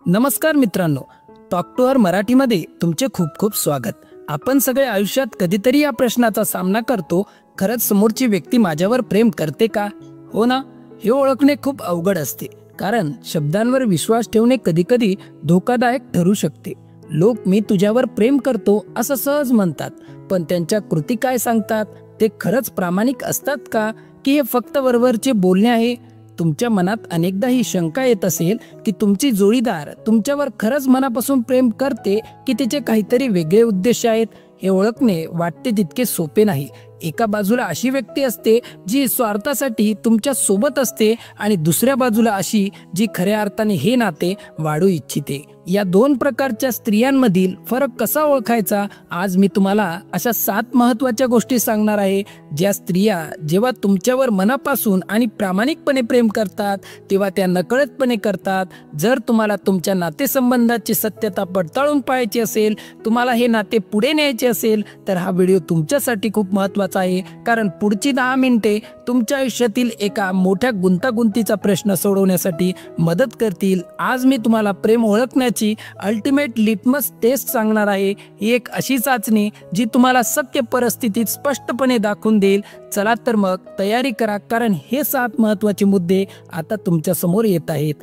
नमस्कार मित्रांनो, talk to her मराठीमध्ये तुमचे खूप खूप स्वागत. आपण सगळे आयुष्यात कधीतरी या प्रश्नाचा सामना करतो, खरंच समोरची व्यक्ती माझ्यावर प्रेम करते का? हो ना, हे ओळखणे खूप अवघड असते, कारण शब्दांवर विश्वास ठेवणे कधीकधी धोकादायक ठरू शकते. लोक मी तुझ्यावर प्रेम करतो असं सहज म्हणतात, पण त्यांच्या कृती काय सांगतात? ते खरंच प्रामाणिक असतात का, की हे फक्त वरवरचे बोलणे आहे? तुमच्या मनात अनेकदा ही शंका येत असेल की तुमची जोडीदार तुमच्यावर खरंच मनापासून प्रेम करते की तिचे काहीतरी वेगळे उद्देश आहेत. हे ओळखणे वाटते तितके सोपे नाही. एका बाजूला अशी व्यक्ती असते जी स्वार्थासाठी तुमच्या सोबत असते, आणि दुसऱ्या बाजूला अशी जी खऱ्या अर्थाने हे नाते वाढू इच्छिते. या दोन प्रकारच्या स्त्रियांमधील फरक कसा ओळखायचा, आज मी तुम्हाला अशा 7 महत्त्वाच्या गोष्टी सांगणार आहे, ज्या स्त्रिया जेव्हा तुमच्यावर मनापासून आणि प्रामाणिकपणे प्रेम करतात तेव्हा त्या नकळतपणे करतात. जर तुम्हाला तुमच्या नातेसंबंधाची सत्यता पडताळून पाहायची असेल, तुम्हाला हे नाते पुढे न्यायचे असेल, तर हा व्हिडिओ तुमच्यासाठी खूप महत्त्वाचा आहे. कारण पुढची 10 मिनिटे तुमच्या आयुष्यातील एका मोठ्या गुंतागुंतीचा प्रश्न सोडवण्यासाठी मदत करतील. आज मी तुम्हाला प्रेम ओळखण्याची अल्टिमेट लिटमस टेस्ट सांगणार आहे. ही एक अशी चाचणी जी तुम्हाला सत्य परिस्थितीत स्पष्टपणे दाखवून देईल. चला तर मग तयारी करा, कारण हे 7 महत्त्वाचे मुद्दे आता तुमच्या समोर येत आहेत.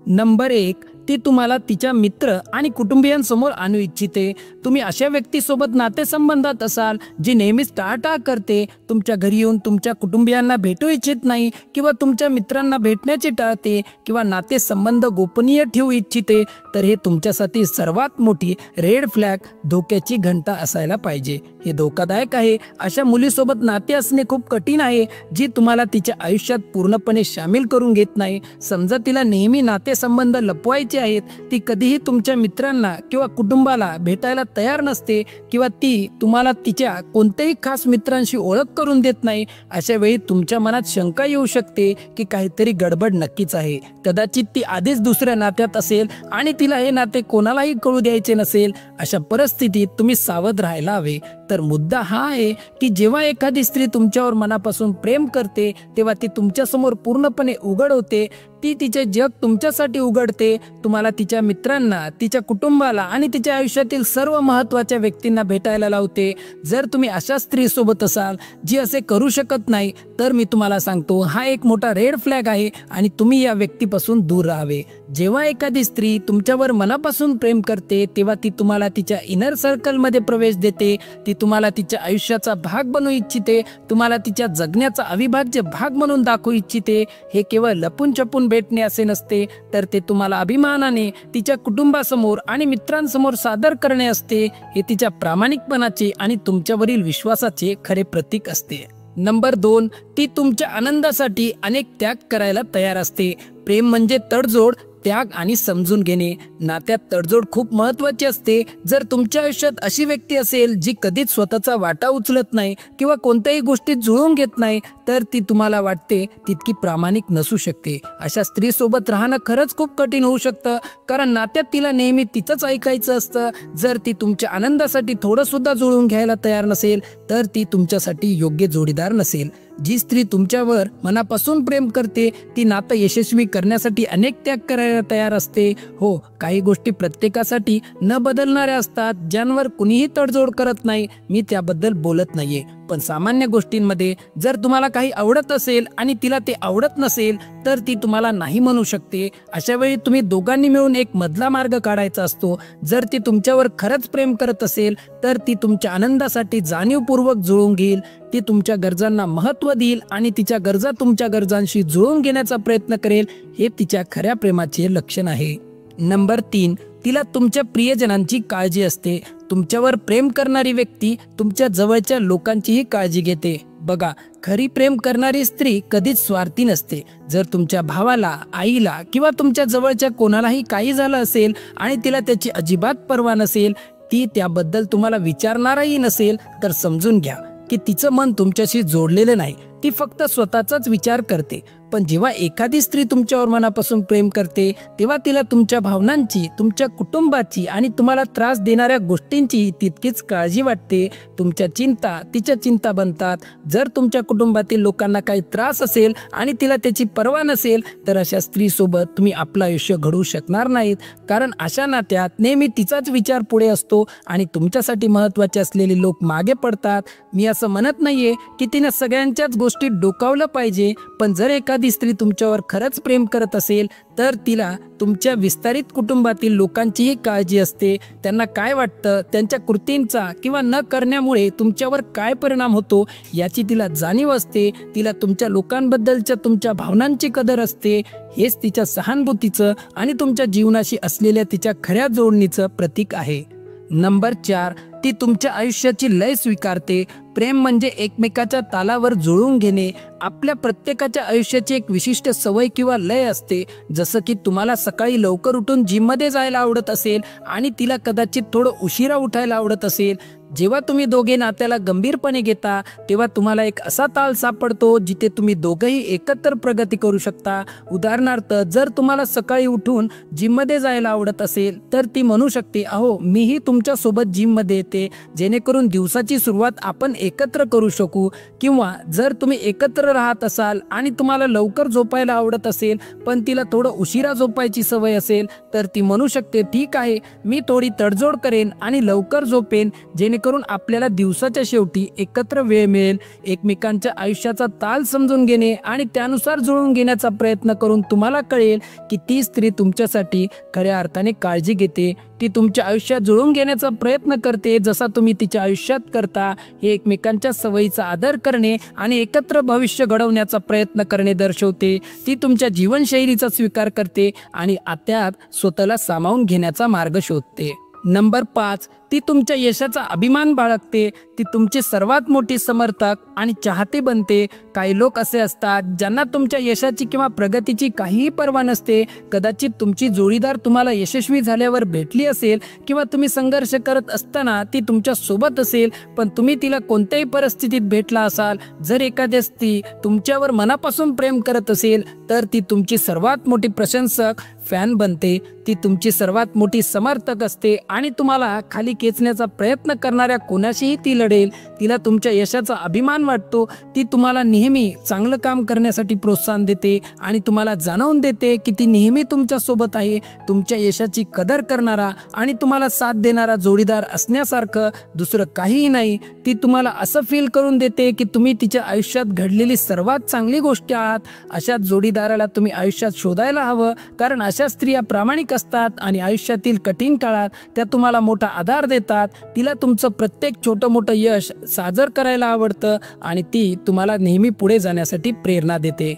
नंबर 1, ती तुम्हाला तिच्या मित्र आणि कुटुंबियांसमोर आणू इच्छिते. तुम्ही अशा व्यक्तीसोबत नातेसंबंधात असाल जी नेहमीच टाळाटाळ करते, तुमच्या घरी येऊन तुमच्या कुटुंबियांना भेटू इच्छित नाही, किंवा तुमच्या मित्रांना भेटण्याचे टाळते, किंवा नातेसंबंध गोपनीय ठेवू इच्छिते, तर हे तुमच्यासाठी सर्वात मोठी रेड फ्लॅग, धोक्याची घंटा असायला पाहिजे. हे धोकादायक आहे. अशा मुलीसोबत नाते असणे खूप कठीण आहे, जी तुम्हाला तिच्या आयुष्यात पूर्णपणे सामील करून घेत नाही. समजा तिला नेहमी नातेसंबंध लपवायचे आहेत, ती कधीही तुमच्या मित्रांना किंवा कुटुंबाला भेटायला तयार नसते, किंवा ती तुम्हाला तिच्या कोणत्याही खास मित्रांशी ओळख करून देत नाही. अशा वेळी तुमच्या मनात शंका येऊ शकते की काहीतरी गडबड नक्कीच आहे. कदाचित ती आधीच दुसऱ्या नात्यात असेल आणि तिला हे नाते कोणालाही कळू द्यायचे नसेल. अशा परिस्थितीत तुम्ही सावध राहायला हवे. तर मुद्दा हा आहे की जेव्हा एखादी स्त्री तुमच्यावर मनापासून प्रेम करते तेव्हा ती तुमच्यासमोर पूर्णपणे उघड होते. ती तिचे जग तुमच्यासाठी उघडते. तुम्हाला तिच्या मित्रांना, तिच्या कुटुंबाला आणि तिच्या आयुष्यातील सर्व महत्त्वाच्या व्यक्तींना भेटायला लावते. जर तुम्ही अशा स्त्रीसोबत असाल जी असे करू शकत नाही, तर मी तुम्हाला सांगतो हा एक मोठा रेड फ्लॅग आहे आणि तुम्ही या व्यक्तीपासून दूर राहावे. जेव्हा एखादी स्त्री तुमच्यावर मनापासून प्रेम करते तेव्हा ती तुम्हाला तिच्या इनर सर्कलमध्ये प्रवेश देते. ती तुम्हाला तिच्या आयुष्याचा भाग बनवू इच्छिते, तुम्हाला तिच्या जगण्याचा अविभाज्य भाग म्हणून दाखवू इच्छिते. हे केवळ लपून छपून भेटणे असे नसते, तर ते तुम्हाला अभिमानाने तिच्या कुटुंबासमोर आणि मित्रांसमोर सादर करणे असते. हे तिच्या प्रामाणिकपणाचे आणि तुमच्यावरील विश्वासाचे खरे प्रतीक असते. नंबर 2, ती तुमच्या आनंदासाठी अनेक त्याग करायला तयार असते. प्रेम म्हणजे तडजोड, त्याग आणि समजून घेणे. नात्यात तडजोड खूप महत्त्वाची असते. जर तुमच्या आयुष्यात अशी व्यक्ती असेल जी कधीच स्वतःचा वाटा उचलत नाही किंवा कोणत्याही गोष्टीत जुळवून घेत नाही, तर ती तुम्हाला वाटते तितकी प्रामाणिक नसू शकते. अशा स्त्रीसोबत राहणं खरंच खूप कठीण होऊ शकतं, कारण नात्यात तिला नेहमी तिचंच ऐकायचं असतं. जर ती तुमच्या आनंदासाठी थोडं सुद्धा जुळवून घ्यायला तयार नसेल, तर ती तुमच्यासाठी योग्य जोडीदार नसेल. जी स्त्री तुमच्यावर मनापासून प्रेम करते ती नातं यशस्वी करण्यासाठी अनेक त्याग करायला तयार असते. हो, काही गोष्टी प्रत्येकासाठी न बदलणाऱ्या असतात, ज्यांवर कुणीही तडजोड करत नाही. मी त्याबद्दल बोलत नाहीये, पण सामान्य गोष्टींमध्ये जर तुम्हाला काही आवडत असेल आणि तिला ते आवडत नसेल, तर ती तुम्हाला नाही म्हणू शकते. अशा वेळी तुम्ही दोघांनी मिळून एक मधला मार्ग काढायचा असतो. जर ती तुमच्यावर खरंच प्रेम करत असेल, तर ती तुमच्या आनंदासाठी जाणीवपूर्वक जुळवून घेईल. ती तुमच्या गरजांना महत्त्व देईल आणि तिच्या गरजा तुमच्या गरजांशी जुळवून घेण्याचा प्रयत्न करेल. हे तिच्या खऱ्या प्रेमाचे लक्षण आहे. नंबर 3, तिला तुमच्या प्रियजनांची काळजी असते. तुमच्यावर प्रेम करणारी व्यक्ती तुमच्या जवळच्या लोकांचीही काळजी घेते. बघा, खरी प्रेम करणारी स्त्री कधीच स्वार्थी नसते. जर तुमच्या भावाला, आईला किंवा तुमच्या जवळच्या कोणालाही काही झालं असेल आणि तिला त्याची अजिबात पर्वा नसेल, ती त्याबद्दल तुम्हाला विचारणारही नसेल, तर समजून घ्या की तिचं मन तुमच्याशी जोडलेलं नाही. ती फक्त स्वतःचाच विचार करते. पण जेव्हा एखादी स्त्री तुमच्यावर मनापासून प्रेम करते तेव्हा तिला तुमच्या भावनांची, तुमच्या कुटुंबाची आणि तुम्हाला त्रास देणाऱ्या गोष्टींची तितकीच काळजी वाटते. तुमच्या चिंता तिच्या चिंता बनतात. जर तुमच्या कुटुंबातील लोकांना काही त्रास असेल आणि तिला त्याची पर्वा नसेल तर अशा स्त्रीसोबत तुम्ही आपलं आयुष्य घडवू शकणार नाहीत. कारण अशा नात्यात नेहमी तिचाच विचार पुढे असतो आणि तुमच्यासाठी महत्त्वाचे असलेले लोक मागे पडतात. मी असं म्हणत नाहीये की तिने सगळ्यांच्याच गोष्टी डोकावलं पाहिजे, पण जर एखादी स्त्री तुमच्यावर खरंच प्रेम करत असेल तर तिला तुमच्या विस्तारित कुटुंबातील लोकांचीही काळजी असते. त्यांना काय वाटतं, त्यांच्या कृतींचा किंवा न करण्यामुळे तुमच्यावर काय परिणाम होतो याची तिला जाणीव असते. तिला तुमच्या लोकांबद्दलच्या तुमच्या भावनांची कदर असते. हेच तिच्या सहानुभूतीचं आणि तुमच्या जीवनाशी असलेल्या तिच्या खऱ्या जोडणीचं प्रतीक आहे. नंबर 4, ती तुमच्या आयुष्याची लय स्वीकारते. प्रेम म्हणजे एकमेकाच्या तालावर जुळवून घेणे. आपल्या प्रत्येकाच्या आयुष्याची एक विशिष्ट सवय किंवा लय असते. जसं की तुम्हाला सकाळी लवकर उठून जिममध्ये जायला आवडत असेल आणि तिला कदाचित थोडं उशिरा उठायला आवडत असेल. जेव्हा तुम्ही दोघे नात्याला गंभीरपणे घेता तेव्हा तुम्हाला एक असा ताल सापडतो जिथे तुम्ही दोघंही एकत्र प्रगती करू शकता. उदाहरणार्थ, जर तुम्हाला सकाळी उठून जिममध्ये जायला आवडत असेल तर ती म्हणू शकते, अहो मीही तुमच्यासोबत जिममध्ये येते, जेणेकरून दिवसाची सुरुवात आपण एकत्र करू शकू. किंवा जर तुम्ही एकत्र राहत असाल आणि तुम्हाला लवकर झोपायला आवडत असेल पण तिला थोडं उशिरा झोपायची सवय असेल तर ती म्हणू शकते, ठीक आहे, मी थोडी तडजोड करेन आणि लवकर झोपेन, जेणेकरून आपल्याला दिवसाच्या शेवटी एकत्र वेळ मिळेल. एकमेकांच्या आयुष्याचा ताल समजून घेणे आणि त्यानुसार जुळवून घेण्याचा प्रयत्न करून तुम्हाला कळेल की ती स्त्री तुमच्यासाठी खऱ्या अर्थाने काळजी घेते. ती तुमच्या आयुष्यात जुळवून घेण्याचा प्रयत्न करते जसा तुम्ही तिच्या आयुष्यात करता. हे एकमेकांच्या सवयीचा आदर करणे आणि एकत्र भविष्य घडवण्याचा प्रयत्न करणे दर्शवते. ती तुमच्या जीवनशैलीचा स्वीकार करते आणि त्यात स्वतःला सामावून घेण्याचा मार्ग शोधते. नंबर 5, ती तुमच्या यशाचा अभिमान बाळगते. ती तुमची सर्वात मोठी समर्थक आणि चाहते बनते. काही लोक असे असतात ज्यांना तुमच्या यशाची किंवा प्रगतीची काहीही पर्वा नसते. कदाचित तुमची जोडीदार तुम्हाला यशस्वी झाल्यावर भेटली असेल किंवा तुम्ही संघर्ष करत असताना ती तुमच्या सोबत असेल, पण तुम्ही तिला कोणत्याही परिस्थितीत भेटला असाल. जर एखादी स्त्री तुमच्यावर मनापासून प्रेम करत असेल तर ती तुमची सर्वात मोठी प्रशंसक, फॅन बनते. ती तुमची सर्वात मोठी समर्थक असते आणि तुम्हाला खाली खेचण्याचा प्रयत्न करणाऱ्या कोणाशीही ती लढेल. तिला तुमच्या यशाचा अभिमान वाटतो. ती तुम्हाला नेहमी चांगलं काम करण्यासाठी प्रोत्साहन देते आणि तुम्हाला जाणवून देते की ती नेहमी तुमच्या सोबत आहे. तुमच्या यशाची कदर करणारा आणि तुम्हाला साथ देणारा जोडीदार असण्यासारखं दुसरं काहीही नाही. ती तुम्हाला असं फील करून देते की तुम्ही तिच्या आयुष्यात घडलेली सर्वात चांगली गोष्ट आहात. अशा जोडीदाराला तुम्ही आयुष्यात शोधायला हवं, कारण अशा स्त्रिया प्रामाणिक असतात आणि आयुष्यातील कठीण काळात त्या तुम्हाला मोठा आधार देतात. तिला तुमचं प्रत्येक छोटं मोठं यश साजर करायला आवडतं आणि ती तुम्हाला नेहमी पुढे जाण्यासाठी प्रेरणा देते.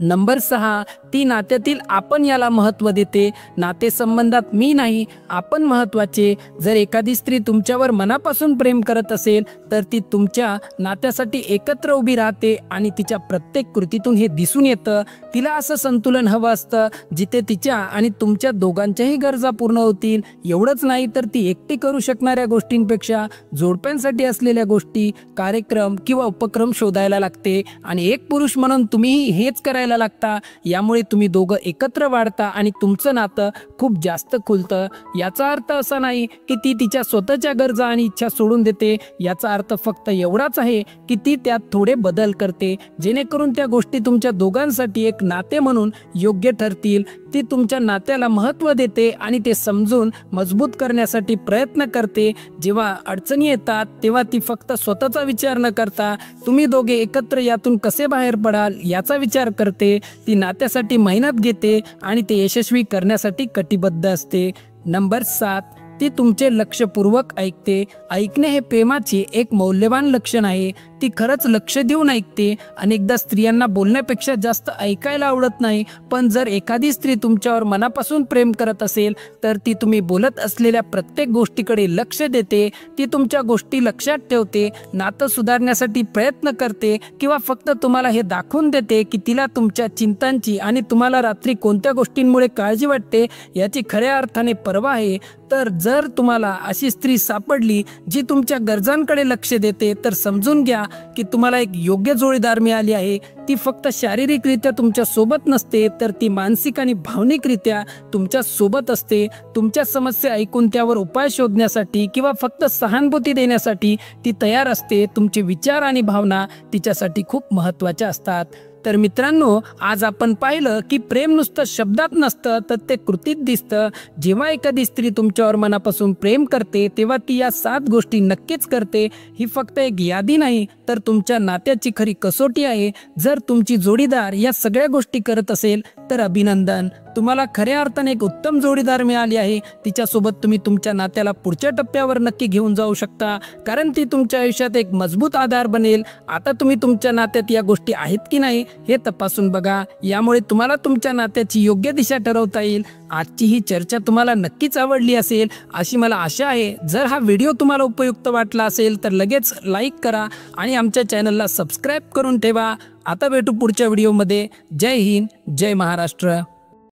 नंबर 6, ती नात्यातील आपण याला महत्त्व देते. नातेसंबंधात मी नाही, आपण महत्त्वाचे. जर एखादी स्त्री तुमच्यावर मनापासून प्रेम करत असेल तर ती तुमच्या नात्यासाठी एकत्र उभी राहते आणि तिच्या प्रत्येक कृतीतून हे दिसून येतं. तिला असं संतुलन हवं असतं जिथे तिच्या आणि तुमच्या दोघांच्याही गरजा पूर्ण होतील. एवढंच नाही तर ती एकटी करू शकणाऱ्या गोष्टींपेक्षा जोडप्यांसाठी असलेल्या गोष्टी, कार्यक्रम किंवा उपक्रम शोधायला लागते आणि एक पुरुष म्हणून तुम्हीही हेच करायला लागता. यामुळे तुम्ही दोघं एकत्र वाढता आणि तुमचं नातं खूप जास्त खुलतं. याचा अर्थ असा नाही की ती तिच्या स्वतःच्या गरजा आणि इच्छा सोडून देते. याचा अर्थ फक्त एवढाच आहे की ती त्यात थोडे बदल करते जेणेकरून त्या गोष्टी तुमच्या दोघांसाठी एक नाते म्हणून योग्य ठरतील. ती तुमच्या नात्याला महत्त्व देते आणि ते समजून मजबूत करण्यासाठी प्रयत्न करते. जेव्हा अडचणी येतात तेव्हा ती फक्त स्वतःचा विचार न करता तुम्ही दोघे एकत्र यातून कसे बाहेर पडाल याचा विचार करते. ती नात्यासाठी मेहनत घेते आणि ते यशस्वी करण्यासाठी कटिबद्ध असते. नंबर 7, ती तुमचे लक्षपूर्वक ऐकते. ऐकणे हे प्रेमाचे एक मौल्यवान लक्षण आहे. ती खरंच लक्ष देऊन ऐकते. अनेकदा स्त्रियांना बोलण्यापेक्षा जास्त ऐकायला आवडत नाही, पण जर एखादी स्त्री तुमच्यावर मनापासून प्रेम करत असेल तर ती तुम्ही बोलत असलेल्या प्रत्येक गोष्टीकडे लक्ष देते. ती तुमच्या गोष्टी लक्षात ठेवते, नातं सुधारण्यासाठी प्रयत्न करते किंवा फक्त तुम्हाला हे दाखवून देते की तिला तुमच्या चिंतांची आणि तुम्हाला रात्री कोणत्या गोष्टींमुळे काळजी वाटते याची खऱ्या अर्थाने पर्वा आहे. तर जर तुम्हाला अशी स्त्री सापडली जी तुमच्या गरजांकडे लक्ष देते तर समजून घ्या की तुम्हाला एक योग्य जोडीदार मिळाली आहे, ती फक्त शारीरिकरित्या तुमच्या सोबत नसते, तर ती मानसिक आणि भावनिकरित्या तुमच्या सोबत असते. तुमच्या समस्या ऐकून त्यावर उपाय शोधण्यासाठी किंवा फक्त सहानुभूती देण्यासाठी ती तयार असते. तुमचे विचार आणि भावना तिच्यासाठी खूप महत्त्वाच्या असतात. तर मित्रांनो, आज आपण पाहिलं की प्रेम नुसतं शब्दात नसतं, तर ते कृतीत दिसतं. जेव्हा एखादी स्त्री तुमच्यावर मनापासून प्रेम करते, तेव्हा ती या 7 गोष्टी नक्कीच करते. ही फक्त एक यादी नाही, तर तुमच्या नात्याची खरी कसोटी आहे. जर तुमची जोडीदार या सगळ्या गोष्टी करत असेल तर अभिनंदन, तुम्हाला खऱ्या अर्थाने एक उत्तम जोडीदार मिळाली आहे. तिच्यासोबत तुम्ही तुमच्या नात्याला पुढच्या टप्प्यावर नक्की घेऊन जाऊ शकता, कारण ती तुमच्या आयुष्यात एक मजबूत आधार बनेल. आता तुम्ही तुमच्या नात्यात या गोष्टी आहेत की नाही हे तपासून बघा. यामुळे तुम्हाला तुमच्या नात्याची योग्य दिशा ठरवता येईल. आजची ही चर्चा तुम्हाला नक्कीच आवडली असेल अशी मला आशा आहे. जर हा व्हिडिओ तुम्हाला उपयुक्त वाटला असेल तर लगेच लाईक करा आणि आमच्या चॅनलला सबस्क्राईब करून ठेवा. आता भेटू पुढच्या व्हिडिओमध्ये. जय हिंद, जय महाराष्ट्र.